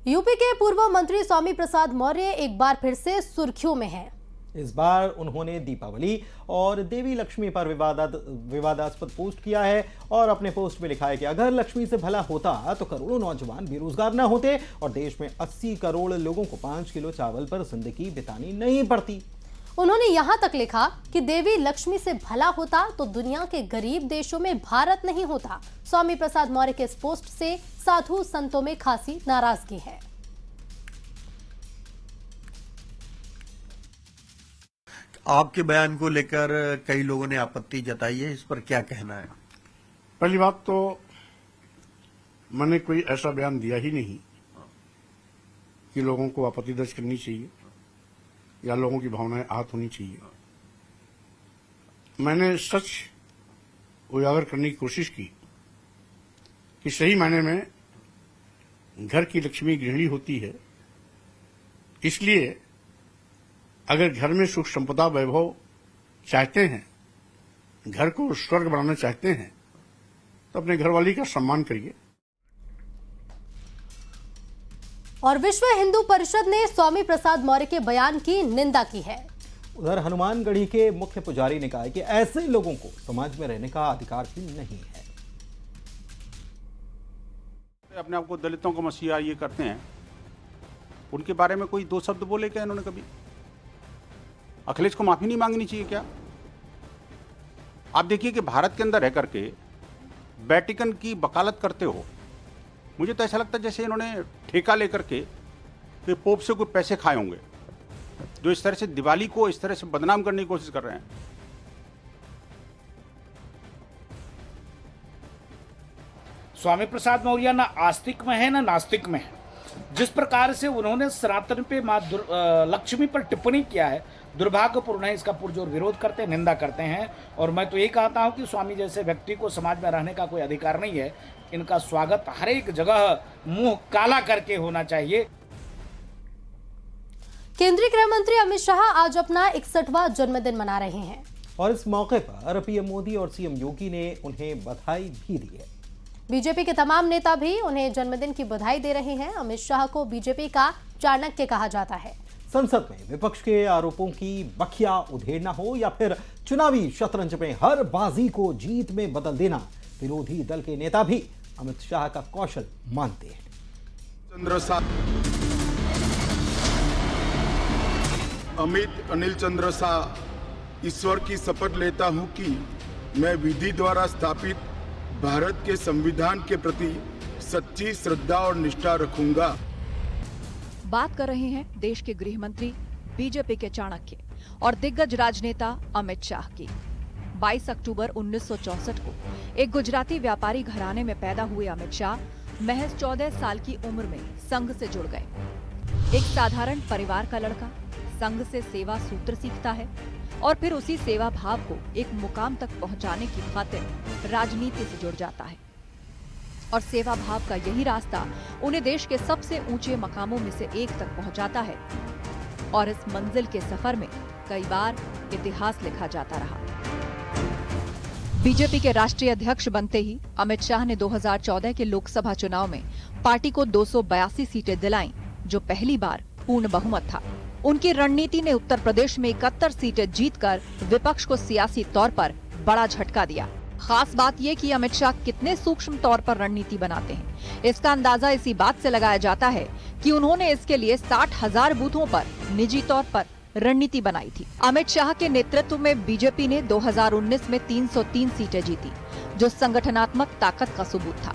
UP के पूर्व मंत्री स्वामी प्रसाद मौर्य एक बार फिर से सुर्खियों में हैं। इस बार उन्होंने दीपावली और देवी लक्ष्मी पर विवादास्पद पोस्ट किया है और अपने पोस्ट में लिखा है कि अगर लक्ष्मी से भला होता तो करोड़ों नौजवान बेरोजगार न होते और देश में 80 करोड़ लोगों को 5 किलो चावल पर जिंदगी बितानी नहीं पड़ती। उन्होंने यहां तक लिखा कि देवी लक्ष्मी से भला होता तो दुनिया के गरीब देशों में भारत नहीं होता। स्वामी प्रसाद मौर्य के इस पोस्ट से साधु संतों में खासी नाराजगी है। आपके बयान को लेकर कई लोगों ने आपत्ति जताई है, इस पर क्या कहना है? पहली बात तो मैंने कोई ऐसा बयान दिया ही नहीं कि लोगों को आपत्ति दर्ज करनी चाहिए या लोगों की भावनाएं आहत होनी चाहिए। मैंने सच उजागर करने की कोशिश की कि सही मायने में घर की लक्ष्मी गृहिणी होती है, इसलिए अगर घर में सुख संपदा वैभव चाहते हैं, घर को स्वर्ग बनाना चाहते हैं, तो अपने घरवाली का सम्मान करिए। और विश्व हिंदू परिषद ने स्वामी प्रसाद मौर्य के बयान की निंदा की है। उधर हनुमानगढ़ी के मुख्य पुजारी ने कहा है कि ऐसे लोगों को समाज में रहने का अधिकार भी नहीं है। अपने आप को दलितों का मसीहा ये करते हैं, उनके बारे में कोई दो शब्द बोले क्या इन्होंने कभी? अखिलेश को माफी नहीं मांगनी चाहिए क्या? आप देखिए कि भारत के अंदर रह करके वेटिकन की वकालत करते हो। मुझे तो ऐसा लगता है जैसे इन्होंने ठेका लेकर के कि पोप से कोई पैसे खाए होंगे, जो इस तरह से दिवाली को इस तरह से बदनाम करने की कोशिश कर रहे हैं। स्वामी प्रसाद मौर्य ना आस्तिक में है ना नास्तिक में है। जिस प्रकार से उन्होंने सनातन पे मां लक्ष्मी पर टिप्पणी किया है, दुर्भाग्यपूर्ण है। इसका पुरजोर विरोध करते हैं, निंदा करते हैं। और मैं तो ये कहता हूं कि स्वामी जैसे व्यक्ति को समाज में रहने का कोई अधिकार नहीं है। इनका स्वागत हर एक जगह मुंह काला करके होना चाहिए। केंद्रीय गृह मंत्री अमित शाह आज अपना 61वां जन्मदिन मना रहे हैं और इस मौके पर पीएम मोदी और सीएम योगी ने उन्हें बधाई भी दी है। बीजेपी के तमाम नेता भी उन्हें जन्मदिन की बधाई दे रहे हैं। अमित शाह को बीजेपी का चाणक्य कहा जाता है। संसद में विपक्ष के आरोपों की बखिया उधेड़ना हो या फिर चुनावी शतरंज में हर बाजी को जीत में बदल देना, विरोधी दल के नेता भी अमित शाह का कौशल मानते हैं। अमित अनिल चंद्र शाह ईश्वर की शपथ लेता हूं कि मैं विधि द्वारा स्थापित भारत के संविधान के प्रति सच्ची श्रद्धा और निष्ठा रखूंगा। बात कर रहे हैं देश के गृह मंत्री, बीजेपी के चाणक्य और दिग्गज राजनेता अमित शाह की। 22 अक्टूबर 1964 को एक गुजराती व्यापारी घराने में पैदा हुए अमित शाह महज 14 साल की उम्र में संघ से जुड़ गए। एक साधारण परिवार का लड़का संघ से सेवा सूत्र सीखता है और फिर उसी सेवा भाव को एक मुकाम तक पहुंचाने की खातिर राजनीति से जुड़ जाता है। और सेवा भाव का यही रास्ता उन्हें देश के सबसे ऊंचे मकामों में से एक तक पहुंचाता है। और इस मंजिल के सफर में कई बार इतिहास लिखा जाता रहा। बीजेपी के राष्ट्रीय अध्यक्ष बनते ही अमित शाह ने 2014 के लोकसभा चुनाव में पार्टी को 282 सीटें दिलाईं, जो पहली बार पूर्ण बहुमत था। उनकी रणनीति ने उत्तर प्रदेश में 71 सीटें जीतकर विपक्ष को सियासी तौर पर बड़ा झटका दिया। खास बात यह कि अमित शाह कितने सूक्ष्म तौर पर रणनीति बनाते हैं, इसका अंदाजा इसी बात से लगाया जाता है कि उन्होंने इसके लिए 60,000 बूथों पर निजी तौर पर रणनीति बनाई थी। अमित शाह के नेतृत्व में बीजेपी ने 2019 में 303 सीटें जीती, जो संगठनात्मक ताकत का सबूत था।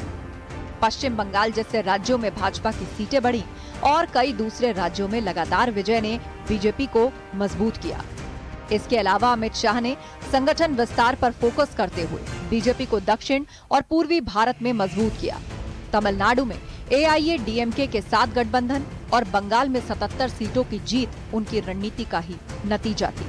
पश्चिम बंगाल जैसे राज्यों में भाजपा की सीटें बढ़ी और कई दूसरे राज्यों में लगातार विजय ने बीजेपी को मजबूत किया। इसके अलावा अमित शाह ने संगठन विस्तार पर फोकस करते हुए बीजेपी को दक्षिण और पूर्वी भारत में मजबूत किया। तमिलनाडु में AIADMK के साथ गठबंधन और बंगाल में 77 सीटों की जीत उनकी रणनीति का ही नतीजा थी।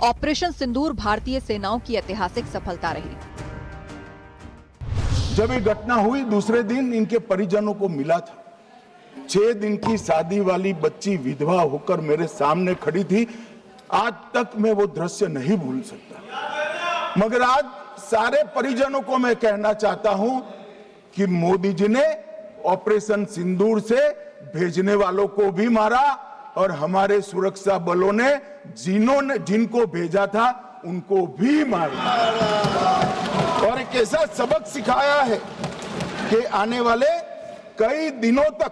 ऑपरेशन सिंदूर भारतीय सेनाओं की ऐतिहासिक सफलता रही। जब ये घटना हुई दूसरे दिन इनके परिजनों को मिला था। 6 दिन की शादी वाली बच्ची विधवा होकर मेरे सामने खड़ी थी। आज तक मैं वो दृश्य नहीं भूल सकता। मगर आज सारे परिजनों को मैं कहना चाहता हूं कि मोदी जी ने ऑपरेशन सिंदूर से भेजने वालों को भी मारा और हमारे सुरक्षा बलों ने जिनको भेजा था उनको भी मारा और एक ऐसा सबक सिखाया है कि आने वाले कई दिनों तक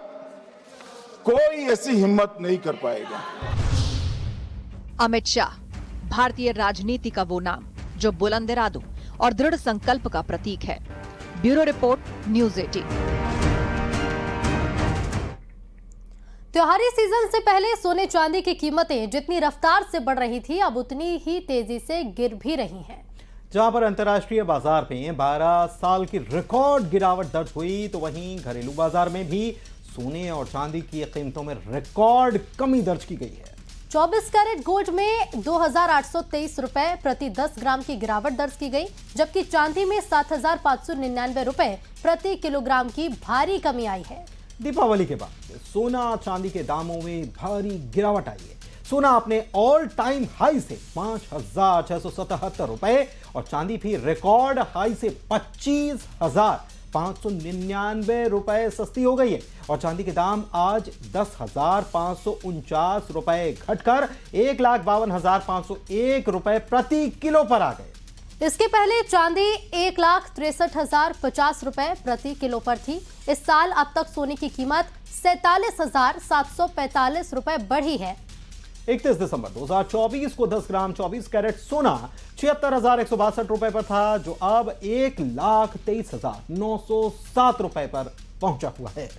कोई ऐसी हिम्मत नहीं कर पाएगा। अमित शाह, भारतीय राजनीति का वो नाम जो बुलंद इरादों और दृढ़ संकल्प का प्रतीक है। Bureau report, news 18। त्योहारी सीजन से पहले सोने चांदी की कीमतें जितनी रफ्तार से बढ़ रही थी, अब उतनी ही तेजी से गिर भी रही हैं। जहां पर अंतर्राष्ट्रीय बाजार में 12 साल की रिकॉर्ड गिरावट दर्ज हुई, तो वहीं घरेलू बाजार में भी सोने और चांदी की कीमतों में रिकॉर्ड कमी दर्ज की गई है। 24 कैरेट गोल्ड में 2,823 रुपए प्रति 10 ग्राम की गिरावट दर्ज की गई, जबकि चांदी में 7,599 रुपए प्रति किलोग्राम की भारी कमी आई है। दीपावली के बाद सोना चांदी के दामों में भारी गिरावट आई है। सोना अपने ऑल टाइम हाई से 5,677 रुपए और चांदी भी रिकॉर्ड हाई से 25,599 रुपए सस्ती हो गई है और चांदी के दाम आज 10,549 रुपए घटकर 1,52,501 रुपए प्रति किलो पर आ गए। इसके पहले चांदी 1,63,050 रुपए प्रति किलो पर थी। इस साल अब तक सोने की कीमत 47,745 रुपए बढ़ी है। 31 दिसंबर 2024 को 10 ग्राम 24 कैरेट सोना 76,162 रुपए पर था, जो अब 1,23,907 रुपए पर पहुंचा हुआ है।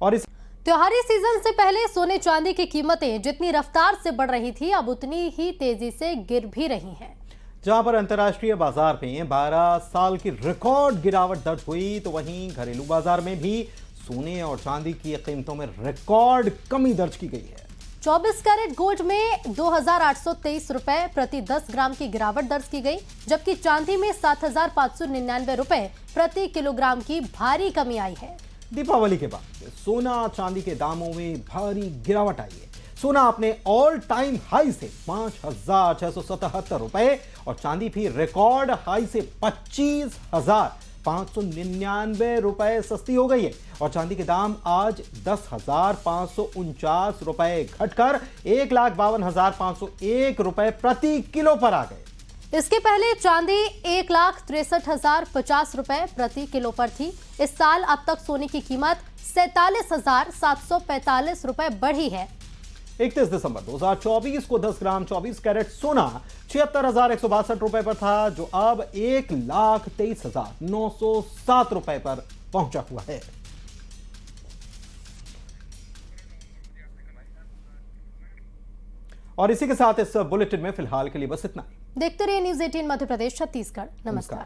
और इस त्योहारी सीजन से पहले सोने चांदी की कीमतें जितनी रफ्तार से बढ़ रही थी, अब उतनी ही तेजी से गिर भी रही हैं। जहां पर अंतर्राष्ट्रीय बाजार में 12 साल की रिकॉर्ड गिरावट दर्ज हुई, तो वहीं घरेलू बाजार में भी सोने और चांदी की कीमतों में रिकॉर्ड कमी दर्ज की गई है। 24 कैरेट गोल्ड में 2,823 रुपए प्रति 10 ग्राम की गिरावट दर्ज की गई, जबकि चांदी में 7,599 रुपए प्रति किलोग्राम की भारी कमी आई है। दीपावली के बाद सोना चांदी के दामों में भारी गिरावट आई है। सोना अपने ऑल टाइम हाई से 5,677 रुपए और चांदी भी रिकॉर्ड हाई से 25,599 रुपए सस्ती हो गई है और चांदी के दाम आज 10,549 रुपए घटकर 1,52,501 रुपए प्रति किलो पर आ गए। इसके पहले चांदी 1,63,050 रुपए प्रति किलो पर थी। इस साल अब तक सोने की कीमत 47,745 रुपए बढ़ी है। 31 दिसंबर 2024 को 10 ग्राम 24 कैरेट सोना 76,162 रुपए पर था, जो अब 1,23,907 रुपए पर पहुंचा हुआ है। और इसी के साथ इस बुलेटिन में फिलहाल के लिए बस इतना ही। देखते रहिए न्यूज़ 18 मध्य प्रदेश छत्तीसगढ़। नमस्कार।